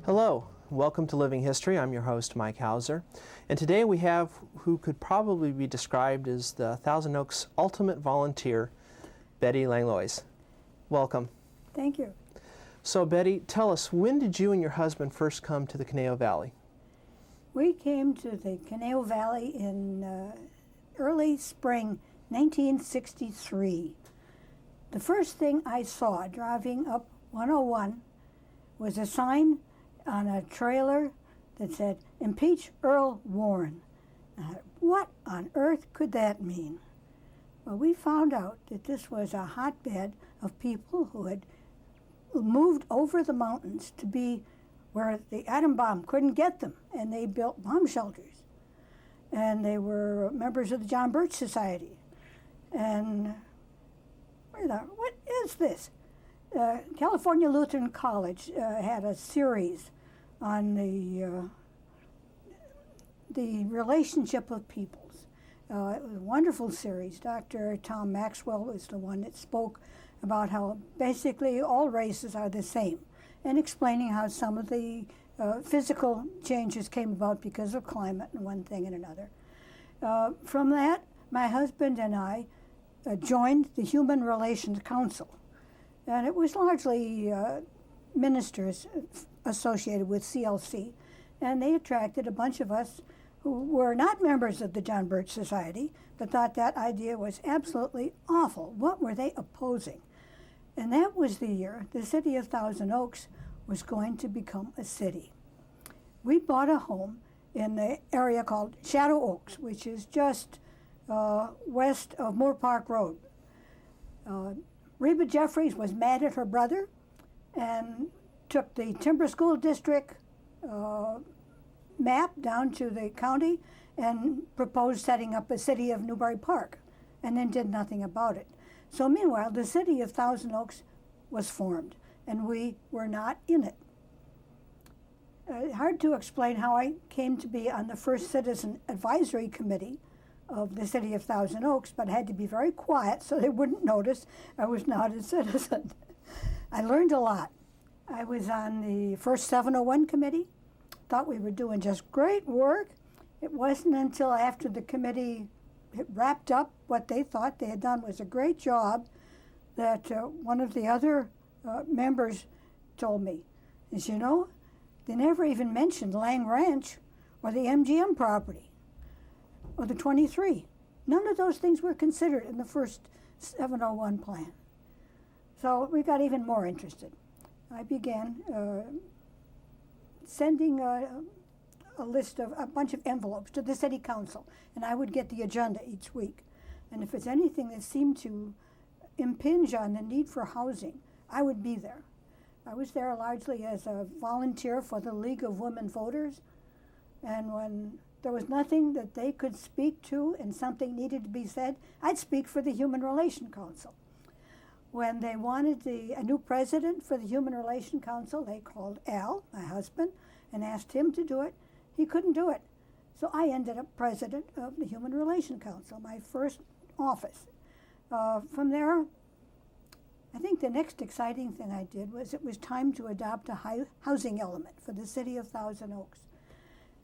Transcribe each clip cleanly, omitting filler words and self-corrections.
Hello, welcome to Living History. I'm your host, Mike Hauser. And today we have who could probably be described as the Thousand Oaks ultimate volunteer, Betty Langlois. Welcome. Thank you. So Betty, tell us, when did you and your husband first come to the Conejo Valley? We came to the Conejo Valley in early spring 1963. The first thing I saw driving up 101 was a sign on a trailer that said, "Impeach Earl Warren." What on earth could that mean? Well, we found out that this was a hotbed of people who had moved over the mountains to be where the atom bomb couldn't get them, and they built bomb shelters. And they were members of the John Birch Society. And what is this? California Lutheran College had a series on the relationship of peoples. It was a wonderful series. Dr. Tom Maxwell was the one that spoke about how basically all races are the same, and explaining how some of the physical changes came about because of climate and one thing and another. From that, my husband and I joined the Human Relations Council. And it was largely ministers associated with CLC, and they attracted a bunch of us who were not members of the John Birch Society, but thought that idea was absolutely awful. What were they opposing? And that was the year the city of Thousand Oaks was going to become a city. We bought a home in the area called Shadow Oaks, which is just west of Moore Park Road. Reba Jeffries was mad at her brother and took the Timber School District map down to the county and proposed setting up a city of Newbury Park, and then did nothing about it. So meanwhile, the city of Thousand Oaks was formed, and we were not in it. Hard to explain how I came to be on the first Citizen Advisory Committee of the city of Thousand Oaks, but I had to be very quiet so they wouldn't notice I was not a citizen. I learned a lot. I was on the first 701 committee, thought we were doing just great work. It wasn't until after the committee wrapped up what they thought they had done was a great job that one of the other members told me, is, they never even mentioned Lang Ranch or the MGM property, or the 23. None of those things were considered in the first 701 plan. So we got even more interested. I began sending a list of a bunch of envelopes to the city council, and I would get the agenda each week. And if it's anything that seemed to impinge on the need for housing, I would be there. I was there largely as a volunteer for the League of Women Voters, and when there was nothing that they could speak to and something needed to be said, I'd speak for the Human Relations Council. When they wanted a new president for the Human Relations Council, they called Al, my husband, and asked him to do it. He couldn't do it. So I ended up president of the Human Relations Council, my first office. From there, I think the next exciting thing I did was it was time to adopt a housing element for the city of Thousand Oaks.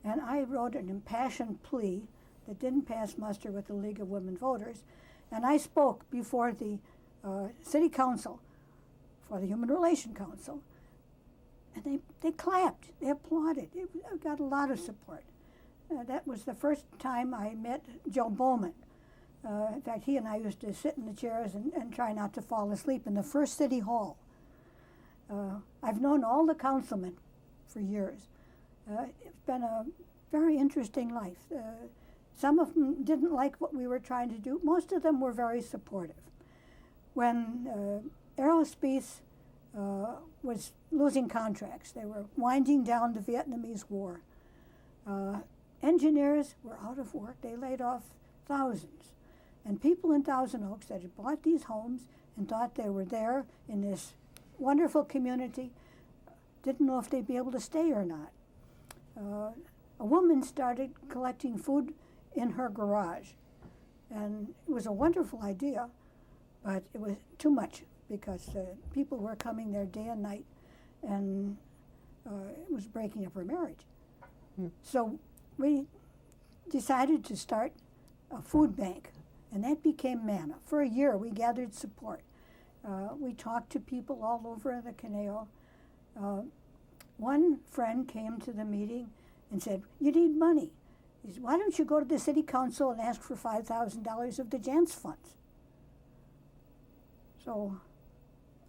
And I wrote an impassioned plea that didn't pass muster with the League of Women Voters. And I spoke before the City Council for the Human Relations Council. And they clapped, they applauded. It got a lot of support. That was the first time I met Joe Bowman. In fact, he and I used to sit in the chairs and try not to fall asleep in the first city hall. I've known all the councilmen for years. It's been a very interesting life. Some of them didn't like what we were trying to do. Most of them were very supportive. When aerospace was losing contracts, they were winding down the Vietnamese War. Engineers were out of work. They laid off thousands. And people in Thousand Oaks that had bought these homes and thought they were there in this wonderful community didn't know if they'd be able to stay or not. A woman started collecting food in her garage, and it was a wonderful idea, but it was too much because people were coming there day and night, and it was breaking up her marriage. Hmm. So we decided to start a food bank, and that became MANA. For a year, we gathered support. We talked to people all over the Caneo. One friend came to the meeting and said, "You need money." He said, "Why don't you go to the city council and ask for $5,000 of the Jantz funds?" So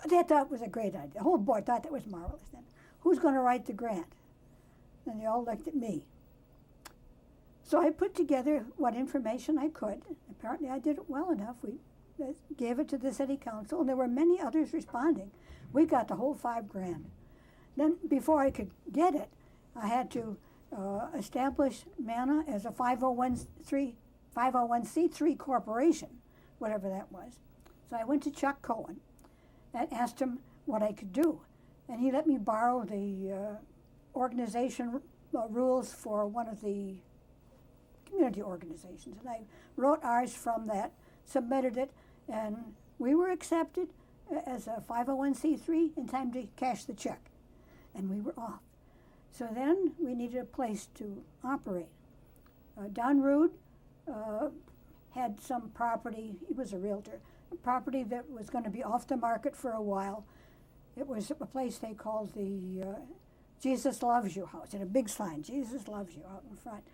they thought it was a great idea. The whole board thought that was marvelous. Then, who's going to write the grant? And they all looked at me. So I put together what information I could. Apparently I did it well enough. We gave it to the city council, and there were many others responding. We got the whole $5,000. Then before I could get it, I had to establish MANA as a 501c3 corporation, whatever that was. So I went to Chuck Cohen and asked him what I could do. And he let me borrow the organization rules for one of the community organizations. And I wrote ours from that, submitted it, and we were accepted as a 501c3 in time to cash the check. And we were off. So then we needed a place to operate. Don Rood had some property, he was a realtor, a property that was going to be off the market for a while. It was a place they called the Jesus Loves You house. It had a big sign, Jesus Loves You, out in front.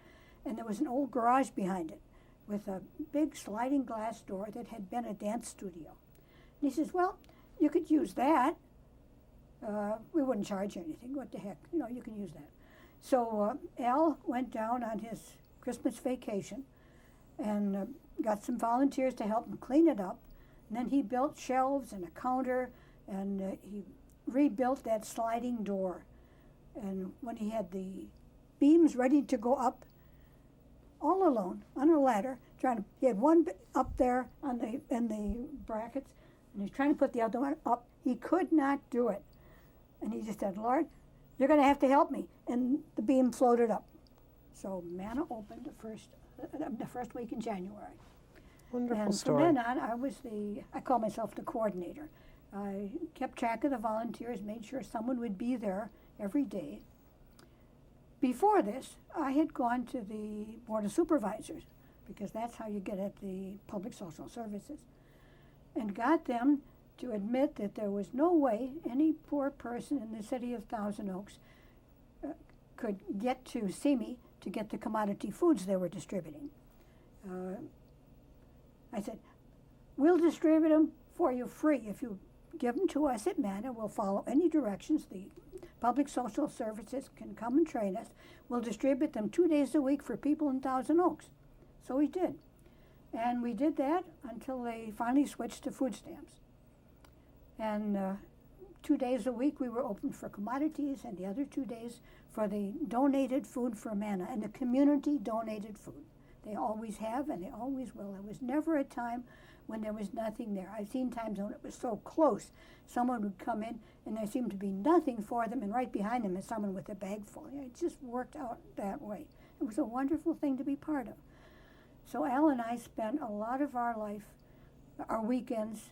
And there was an old garage behind it with a big sliding glass door that had been a dance studio. And he says, "Well, you could use that. We wouldn't charge you anything. What the heck? You know, you can use that." So Al went down on his Christmas vacation and got some volunteers to help him clean it up. And then he built shelves and a counter, and he rebuilt that sliding door. And when he had the beams ready to go up, all alone on a ladder, he had one up there on in the brackets, and he's trying to put the other one up. He could not do it. And he just said, "Lord, you're going to have to help me." And the beam floated up. So MANA opened the first week in January. Wonderful and story. From then on, I called myself the coordinator. I kept track of the volunteers, made sure someone would be there every day. Before this, I had gone to the Board of Supervisors, because that's how you get at the Public Social Services, and got them to admit that there was no way any poor person in the city of Thousand Oaks could get to see me to get the commodity foods they were distributing. I said, "We'll distribute them for you free. If you give them to us at MANA, we'll follow any directions. The Public Social Services can come and train us. We'll distribute them 2 days a week for people in Thousand Oaks." So we did. And we did that until they finally switched to food stamps. And 2 days a week we were open for commodities, and the other 2 days for the donated food for MANA, and the community donated food. They always have, and they always will. There was never a time when there was nothing there. I've seen times when it was so close, someone would come in and there seemed to be nothing for them, and right behind them is someone with a bag full. It just worked out that way. It was a wonderful thing to be part of. So Al and I spent a lot of our life, our weekends,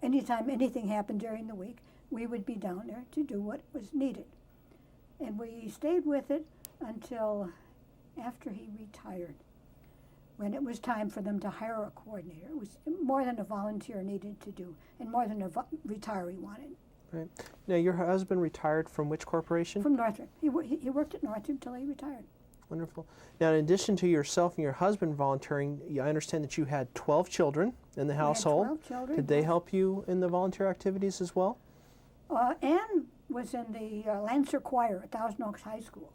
anytime anything happened during the week, we would be down there to do what was needed. And we stayed with it until after he retired, when it was time for them to hire a coordinator. It was more than a volunteer needed to do, and more than a retiree wanted. Right. Now, your husband retired from which corporation? From Northrop. He worked at Northrop until he retired. Wonderful. Now, in addition to yourself and your husband volunteering, I understand that you had 12 children in the household. We had 12 children. Did they help you in the volunteer activities as well? Ann was in the Lancer Choir at Thousand Oaks High School.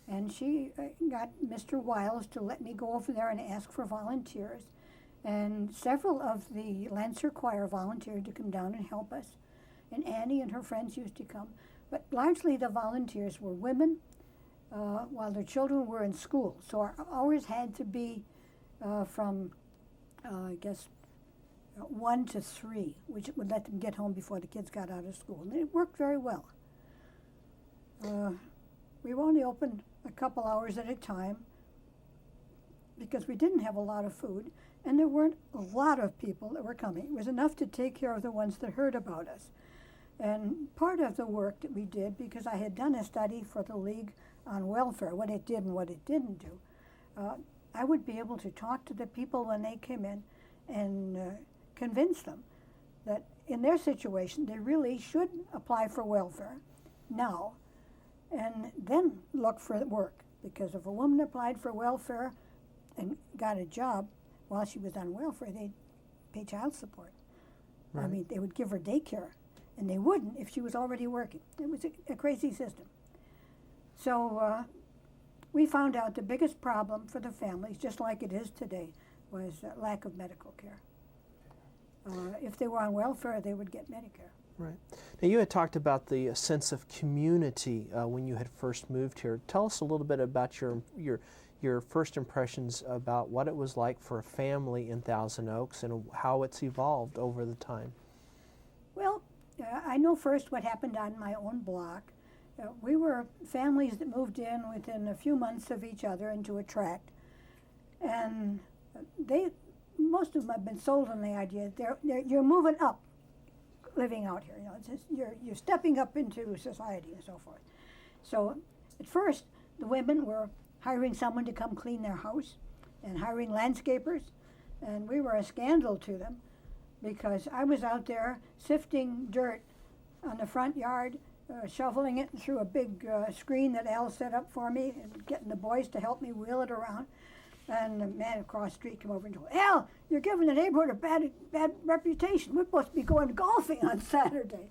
And she got Mr. Wiles to let me go over there and ask for volunteers. And several of the Lancer Choir volunteered to come down and help us. And Annie and her friends used to come. But largely the volunteers were women while their children were in school. So our hours had to be from, 1 to 3, which would let them get home before the kids got out of school. And it worked very well. We were only open a couple hours at a time because we didn't have a lot of food, and there weren't a lot of people that were coming. It was enough to take care of the ones that heard about us. And part of the work that we did, because I had done a study for the League on welfare, what it did and what it didn't do, I would be able to talk to the people when they came in and convince them that in their situation they really should apply for welfare now and then look for work. Because if a woman applied for welfare and got a job while she was on welfare, they'd pay child support. Right. I mean, they would give her daycare, and they wouldn't if she was already working. It was a crazy system. So we found out the biggest problem for the families, just like it is today, was lack of medical care. If they were on welfare, they would get Medicare. Right. Now, you had talked about the sense of community when you had first moved here. Tell us a little bit about your first impressions about what it was like for a family in Thousand Oaks and how it's evolved over the time. Well, I know first what happened on my own block. We were families that moved in within a few months of each other into a tract, and most of them have been sold on the idea that you're moving up, living out here. You know, it's just, you're stepping up into society and so forth. So at first, the women were hiring someone to come clean their house and hiring landscapers, and we were a scandal to them because I was out there sifting dirt on the front yard, shoveling it through a big screen that Al set up for me and getting the boys to help me wheel it around. And the man across the street came over and told, Al, you're giving the neighborhood a bad reputation. We're supposed to be going golfing on Saturday.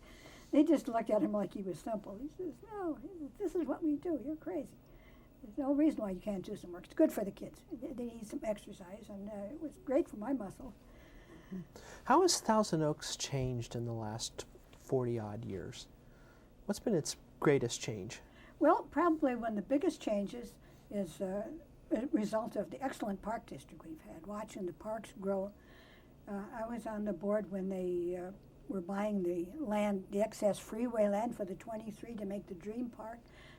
They just looked at him like he was simple. He says, no, this is what we do. You're crazy. There's no reason why you can't do some work. It's good for the kids. They need some exercise, and it was great for my muscle. How has Thousand Oaks changed in the last 40-odd years? What's been its greatest change? Well, probably one of the biggest changes is a result of the excellent park district we've had, watching the parks grow. I was on the board when they were buying the land, the excess freeway land for the 23 to make the Dream Park.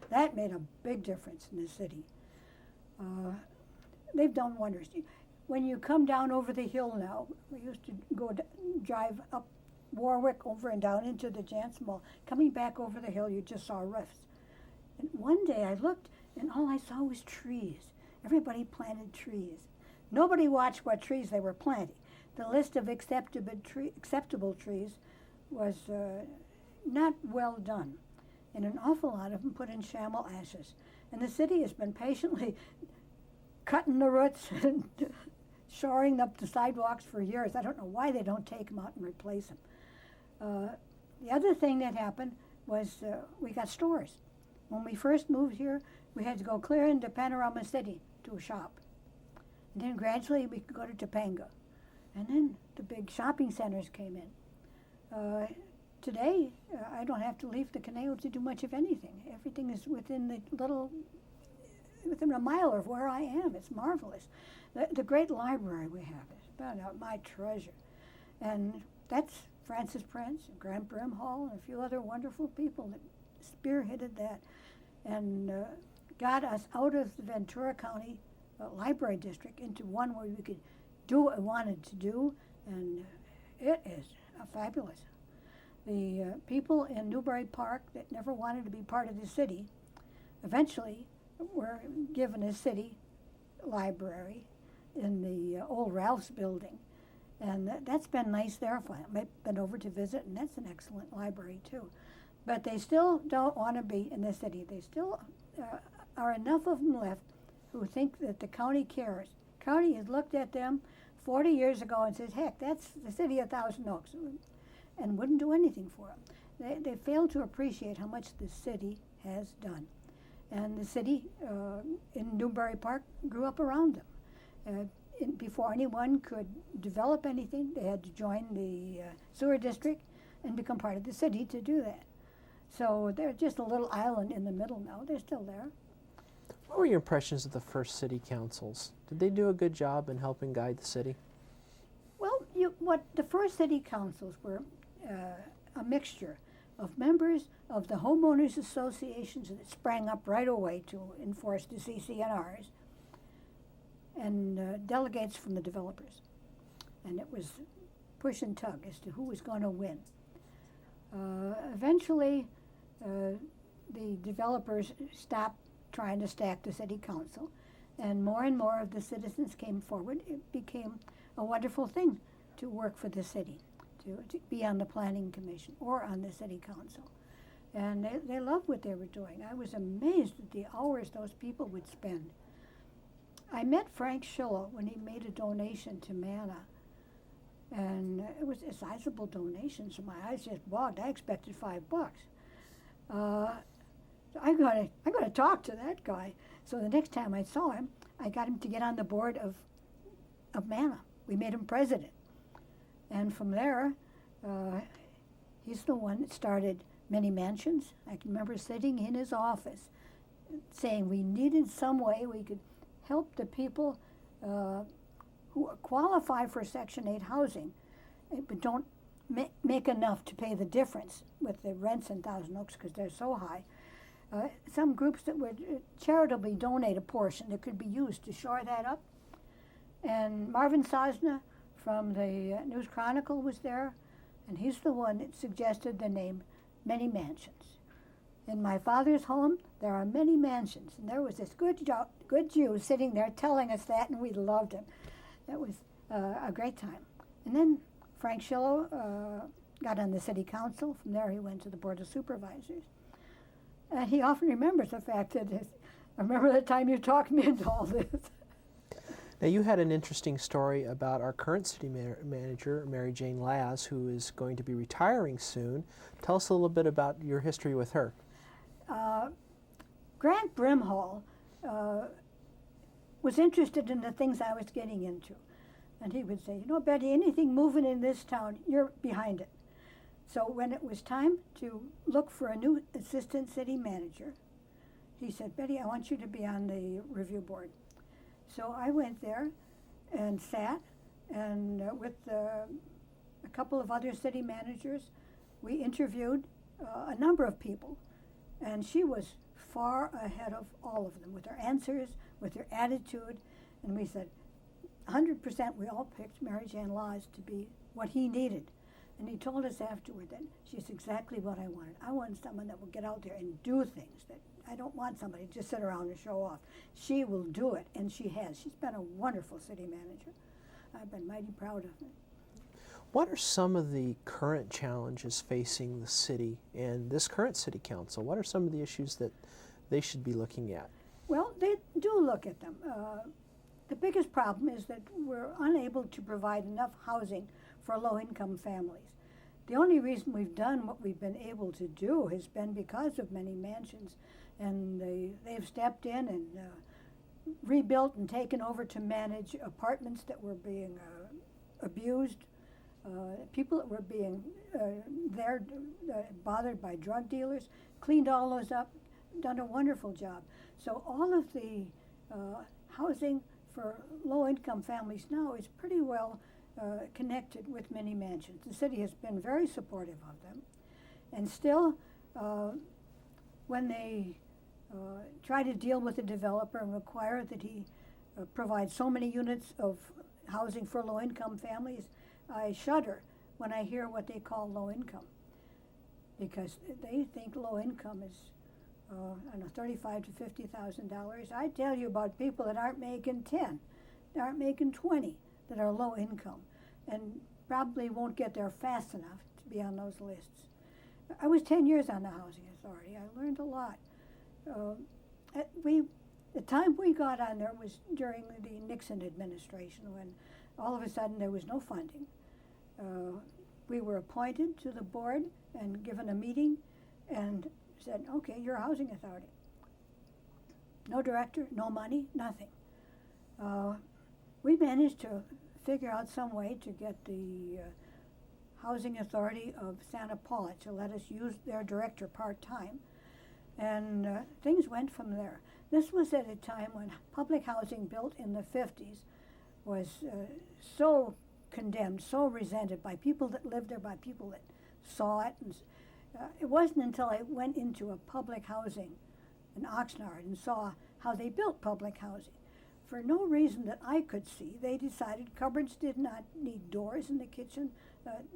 That made a big difference in the city. They've done wonders. When you come down over the hill now, we used to drive up Warwick over and down into the Jance Mall. Coming back over the hill, you just saw roofs. And one day I looked, and all I saw was trees. Everybody planted trees. Nobody watched what trees they were planting. The list of acceptable trees was not well done, and an awful lot of them put in shamble ashes. And the city has been patiently cutting the roots and shoring up the sidewalks for years. I don't know why they don't take them out and replace them. The other thing that happened was we got stores. When we first moved here, we had to go clear into Panorama City to a shop. And then gradually we could go to Topanga. And then the big shopping centers came in. Today, I don't have to leave the canal to do much of anything. Everything is within a mile of where I am. It's marvelous. The great library we have is about my treasure. And that's Francis Prince and Grant Brimhall and a few other wonderful people that spearheaded that and got us out of the Ventura County Library District into one where we could do what we wanted to do, and it is fabulous. The people in Newbury Park that never wanted to be part of the city eventually were given a city library in the old Ralph's building, and that's been nice there. I've been over to visit, and that's an excellent library too. But they still don't want to be in the city. They still are enough of them left who think that the county cares. County has looked at them 40 years ago and says, heck, that's the city of Thousand Oaks, and wouldn't do anything for them. They fail to appreciate how much the city has done. And the city in Newbury Park grew up around them. Before anyone could develop anything, they had to join the sewer district and become part of the city to do that. So they're just a little island in the middle now. They're still there. What were your impressions of the first city councils? Did they do a good job in helping guide the city? Well, what the first city councils were a mixture of members of the homeowners associations that sprang up right away to enforce the CCNRs and delegates from the developers. And it was push and tug as to who was going to win. Eventually, the developers stopped trying to stack the city council, and more of the citizens came forward. It became a wonderful thing to work for the city, to be on the planning commission or on the city council. And they loved what they were doing. I was amazed at the hours those people would spend. I met Frank Schillo when he made a donation to Manna, and it was a sizable donation, so my eyes just bugged. I expected $5. I'm gonna talk to that guy. So the next time I saw him, I got him to get on the board of Manna. We made him president. And from there, he's the one that started Many Mansions. I can remember sitting in his office saying we needed some way we could help the people who qualify for Section 8 housing, but don't make enough to pay the difference with the rents in Thousand Oaks because they're so high. Some groups that would charitably donate a portion that could be used to shore that up. And Marvin Sosna from the News Chronicle was there, and he's the one that suggested the name Many Mansions. In my father's home, there are many mansions, and there was this good Jew sitting there telling us that, and we loved him. That was a great time. And then Frank Schillo got on the city council. From there, he went to the Board of Supervisors. And he often remembers the fact that I remember the time you talked me into all this. Now, you had an interesting story about our current city manager, Mary Jane Laz, who is going to be retiring soon. Tell us a little bit about your history with her. Grant Brimhall was interested in the things I was getting into. And he would say, you know, Betty, anything moving in this town, you're behind it. So when it was time to look for a new assistant city manager, he said, Betty, I want you to be on the review board. So I went there and sat, and with a couple of other city managers, we interviewed a number of people, and she was far ahead of all of them with her answers, with her attitude, and we said, 100% we all picked Mary Jane Laws to be what he needed. And he told us afterward that she's exactly what I wanted. I wanted someone that will get out there and do things. That I don't want somebody to just sit around and show off. She will do it, and she has. She's been a wonderful city manager. I've been mighty proud of her. What are some of the current challenges facing the city and this current city council? What are some of the issues that they should be looking at? Well, they do look at them. The biggest problem is that we're unable to provide enough housing for low-income families. The only reason we've done what we've been able to do has been because of Many Mansions, and they've stepped in and rebuilt and taken over to manage apartments that were being abused, people that were being bothered by drug dealers, cleaned all those up, done a wonderful job. So all of the housing for low-income families now is pretty well connected with Many Mansions. The city has been very supportive of them. And still, when they try to deal with the developer and require that he provide so many units of housing for low-income families, I shudder when I hear what they call low income, because they think low income is I don't know, $35,000 to $50,000. I tell you about people that aren't making 10, that aren't making 20, that are low income, and probably won't get there fast enough to be on those lists. I was 10 years on the Housing Authority. I learned a lot. The time we got on there was during the Nixon administration, when all of a sudden there was no funding. We were appointed to the board and given a meeting and said, okay, you're a housing authority. No director, no money, nothing. We managed to figure out some way to get the Housing Authority of Santa Paula to let us use their director part-time, and things went from there. This was at a time when public housing built in the 50s was so condemned, so resented by people that lived there, by people that saw it. And it wasn't until I went into a public housing in Oxnard and saw how they built public housing. For no reason that I could see, they decided cupboards did not need doors in the kitchen,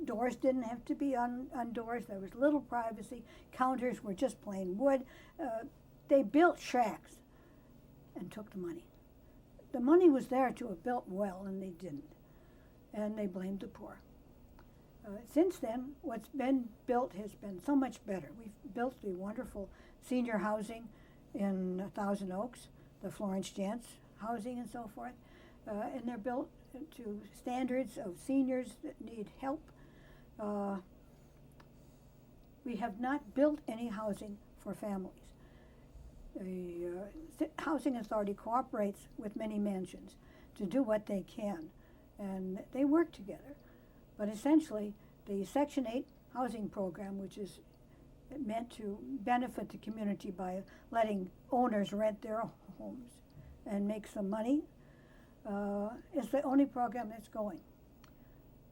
Doors didn't have to be on doors. There was little privacy. Counters were just plain wood. They built shacks and took the money. The money was there to have built well, and they didn't. And they blamed the poor. Since then, what's been built has been so much better. We've built the wonderful senior housing in Thousand Oaks, the Florence Jantz housing and so forth, and they're built to standards of seniors that need help. We have not built any housing for families. The Housing Authority cooperates with many mansions to do what they can, and they work together. But essentially, the Section 8 housing program, which is meant to benefit the community by letting owners rent their homes and make some money, is the only program that's going.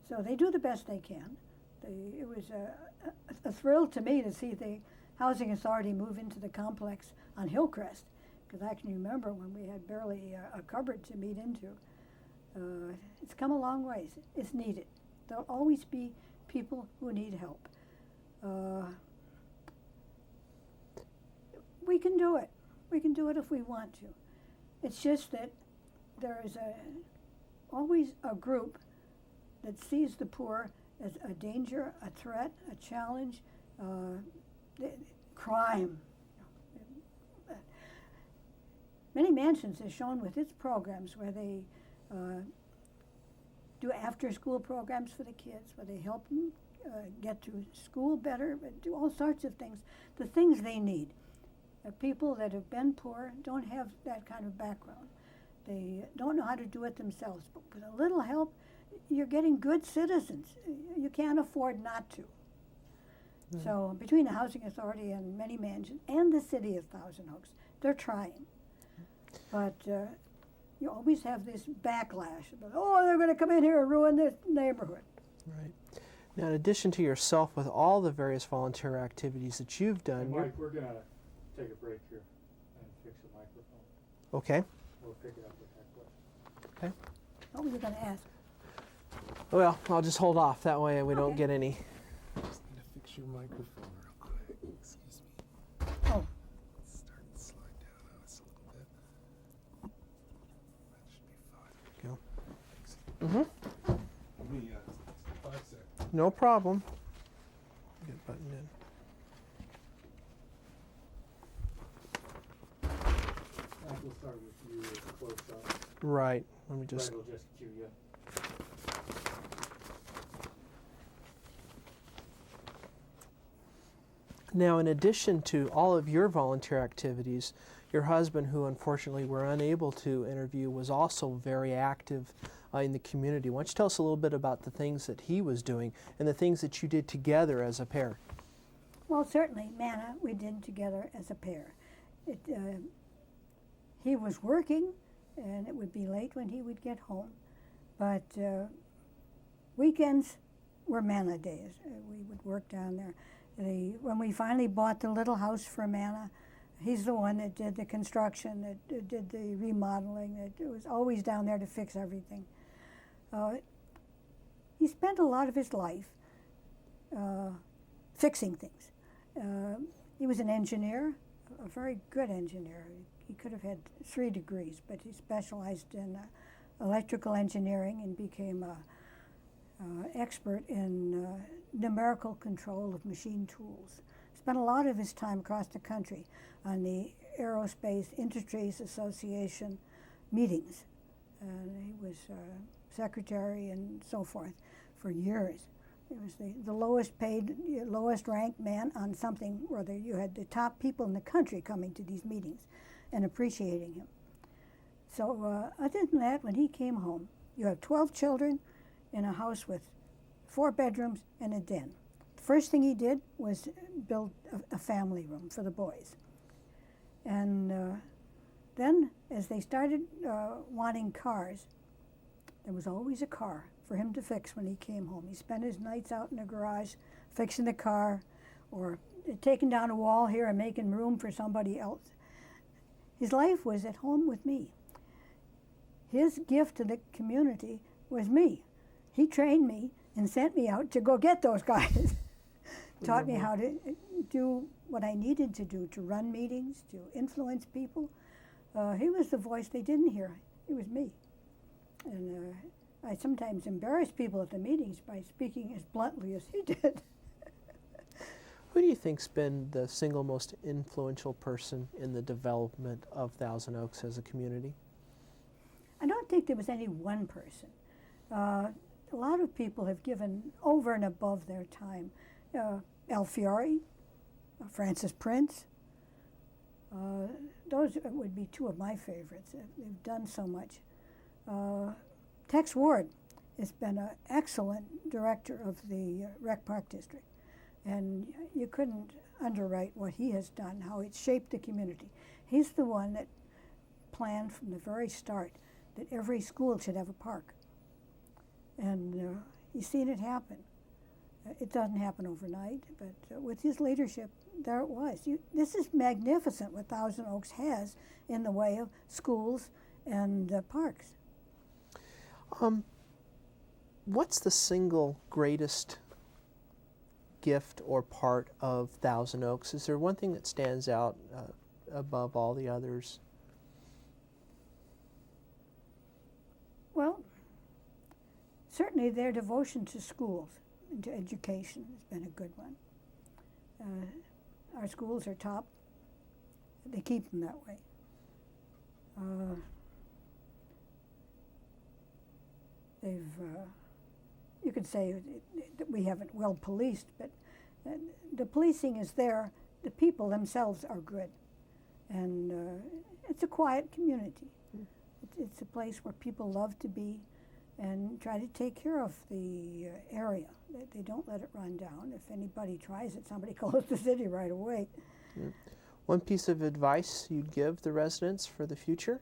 So they do the best they can. It was a thrill to me to see the Housing Authority move into the complex on Hillcrest, because I can remember when we had barely a cupboard to meet into. It's come a long ways. It's needed. There'll always be people who need help. We can do it. We can do it if we want to. It's just that there is always a group that sees the poor as a danger, a threat, a challenge, crime. Many mansions has shown with its programs where they do after-school programs for the kids, where they help them get to school better, do all sorts of things, the things they need. People that have been poor don't have that kind of background. They don't know how to do it themselves. But with a little help, you're getting good citizens. You can't afford not to. Mm-hmm. So between the Housing Authority and many mansions and the city of Thousand Oaks, they're trying. But you always have this backlash about, oh, they're going to come in here and ruin this neighborhood. Right. Now, in addition to yourself, with all the various volunteer activities that you've done, hey Mike, we're going to take a break here and fix the microphone. Okay. We'll pick it up with that question. Okay. What were you going to ask? Well, I'll just hold off. That way we don't get any. Just need to fix your microphone real quick. Excuse me. Oh. Start to slide down on us a little bit. That should be fine. Go. Thanks. Mm-hmm. Give me 5 seconds. No problem. Get buttoned in. We'll start with you as a close up. Right. Let me just. Greg will just cue you. Now, in addition to all of your volunteer activities, your husband, who unfortunately we're unable to interview, was also very active in the community. Why don't you tell us a little bit about the things that he was doing and the things that you did together as a pair? Well, certainly, Manna, we did together as a pair. He was working, and it would be late when he would get home. But weekends were Manna days. We would work down there. When we finally bought the little house for Manna, he's the one that did the construction, that did the remodeling, that was always down there to fix everything. He spent a lot of his life fixing things. He was an engineer, a very good engineer. He could have had 3 degrees, but he specialized in electrical engineering and became an expert in numerical control of machine tools. Spent a lot of his time across the country on the Aerospace Industries Association meetings. He was secretary and so forth for years. He was the lowest paid, lowest ranked man on something where you had the top people in the country coming to these meetings and appreciating him. So other than that, when he came home, you have 12 children in a house with 4 bedrooms and a den. The first thing he did was build a family room for the boys. And then as they started wanting cars, there was always a car for him to fix when he came home. He spent his nights out in the garage fixing the car or taking down a wall here and making room for somebody else. His life was at home with me. His gift to the community was me. He trained me and sent me out to go get those guys. Taught me how to do what I needed to do, to run meetings, to influence people. He was the voice they didn't hear. It was me. And I sometimes embarrassed people at the meetings by speaking as bluntly as he did. Who do you think's been the single most influential person in the development of Thousand Oaks as a community? I don't think there was any one person. A lot of people have given over and above their time. Alfieri, Francis Prince, those would be two of my favorites. They've done so much. Tex Ward has been an excellent director of the Rec Park District, and you couldn't underwrite what he has done, how it's shaped the community. He's the one that planned from the very start that every school should have a park, and he's seen it happen. It doesn't happen overnight, but with his leadership, there it was. This is magnificent what Thousand Oaks has in the way of schools and parks. What's the single greatest gift or part of Thousand Oaks? Is there one thing that stands out above all the others? Well, certainly their devotion to schools and to education has been a good one. Our schools are top. They keep them that way. You could say that we haven't well policed, but the policing is there. The people themselves are good. And it's a quiet community. It's a place where people love to be and try to take care of the area. They don't let it run down. If anybody tries it, somebody calls the city right away. Mm. One piece of advice you'd give the residents for the future?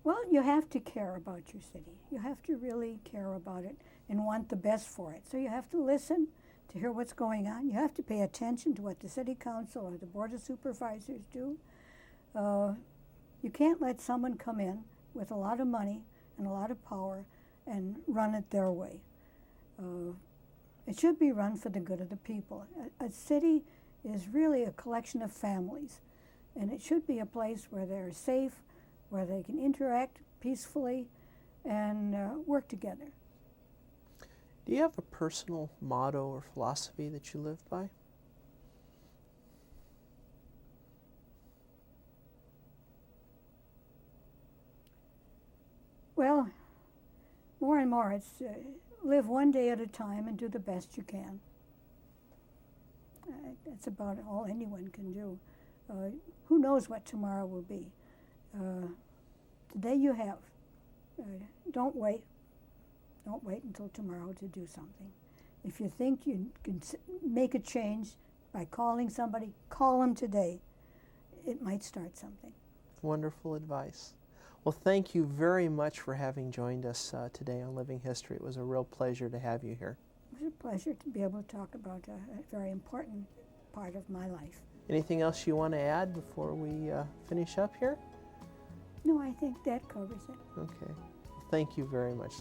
Well, you have to care about your city. You have to really care about it and want the best for it. So you have to listen to hear what's going on. You have to pay attention to what the city council or the board of supervisors do. You can't let someone come in with a lot of money and a lot of power and run it their way. It should be run for the good of the people. A city is really a collection of families, and it should be a place where they're safe, where they can interact peacefully and work together. Do you have a personal motto or philosophy that you live by? Well, more and more it's live one day at a time and do the best you can. That's about all anyone can do. Who knows what tomorrow will be? Today you have. Don't wait. Don't wait until tomorrow to do something. If you think you can make a change by calling somebody, call them today. It might start something. Wonderful advice. Well, thank you very much for having joined us today on Living History. It was a real pleasure to have you here. It was a pleasure to be able to talk about a very important part of my life. Anything else you want to add before we finish up here? No, I think that covers it. Okay. Thank you very much.